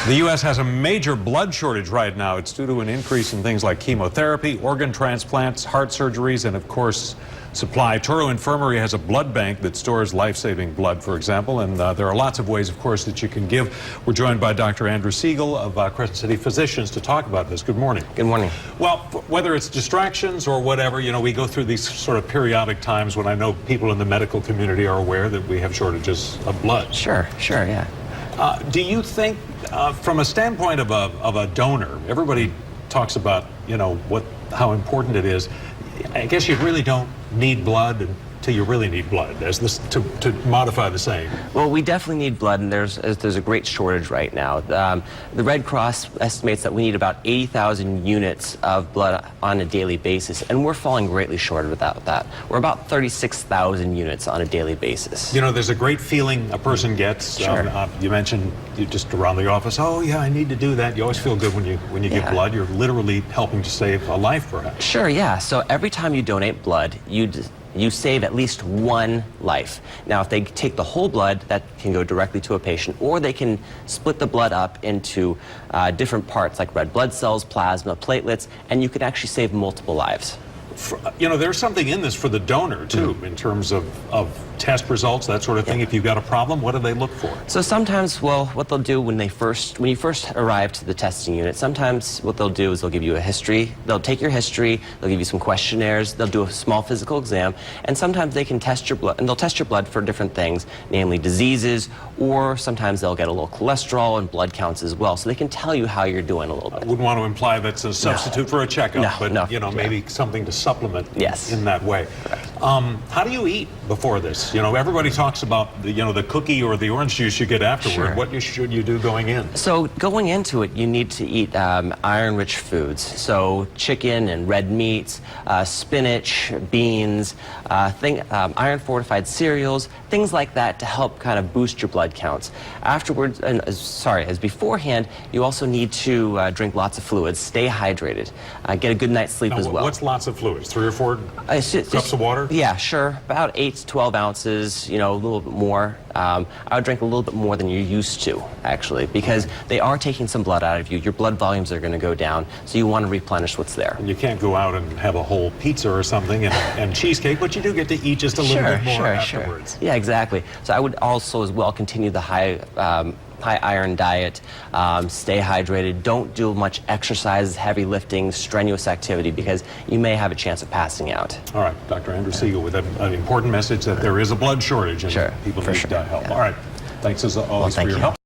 The U.S. has a major blood shortage right now. It's due to an increase in things like chemotherapy, organ transplants, heart surgeries, and of course, supply. Truro Infirmary has a blood bank that stores life-saving blood, for example, and there are lots of ways, of course, that you can give. We're joined by Dr. Andrew Siegel of Crescent City Physicians to talk about this. Good morning. Good morning. Well, whether it's distractions or whatever, you know, we go through these sort of periodic times when I know people in the medical community are aware that we have shortages of blood. Sure, yeah. Do you think, from a standpoint of a donor, everybody talks about, you know, how important it is. I guess you really don't need blood until you really need blood, as this to modify the saying. Well, we definitely need blood, and there's a great shortage right now. The Red Cross estimates that we need about 80,000 units of blood on a daily basis, and we're falling greatly short without that. We're about 36,000 units on a daily basis. You know, there's a great feeling a person gets. Sure. You mentioned you just around the office, oh yeah, I need to do that. You always feel good when you give blood. You're literally helping to save a life, perhaps. Sure, yeah. So every time you donate blood, you save at least one life. Now, if they take the whole blood, that can go directly to a patient, or they can split the blood up into different parts like red blood cells, plasma, platelets, and you can actually save multiple lives. You know, there's something in this for the donor, too, in terms of test results, that sort of thing. If you've got a problem, what do they look for? So sometimes, well, what they'll do when you first arrive to the testing unit, sometimes what they'll do is they'll give you a history. They'll take your history, they'll give you some questionnaires, they'll do a small physical exam, and sometimes they can test your blood, and they'll test your blood for different things, namely diseases, or sometimes they'll get a little cholesterol and blood counts as well, so they can tell you how you're doing a little bit. I wouldn't want to imply that's a substitute for a checkup, but you know, maybe something to supplement in that way. How do you eat before this? You know, everybody talks about the cookie or the orange juice you get afterward. Sure. What should you do going in? So going into it, you need to eat iron-rich foods. So chicken and red meats, spinach, beans, iron-fortified cereals, things like that to help kind of boost your blood counts. Afterwards, as beforehand, you also need to drink lots of fluids, stay hydrated, get a good night's sleep as well. What's lots of fluids? 3 or 4 cups of water? Yeah, sure. About 8 to 12 ounces, you know, a little bit more. I would drink a little bit more than you're used to, actually, because they are taking some blood out of you. Your blood volumes are going to go down, so you want to replenish what's there. And you can't go out and have a whole pizza or something and cheesecake, but you do get to eat just a little bit more afterwards. Yeah, exactly. So I would also as well continue the high iron diet, stay hydrated, don't do much exercise, heavy lifting, strenuous activity, because you may have a chance of passing out. All right, Dr. Andrew Siegel with an important message that there is a blood shortage and people need help. All right, thanks as always for your help.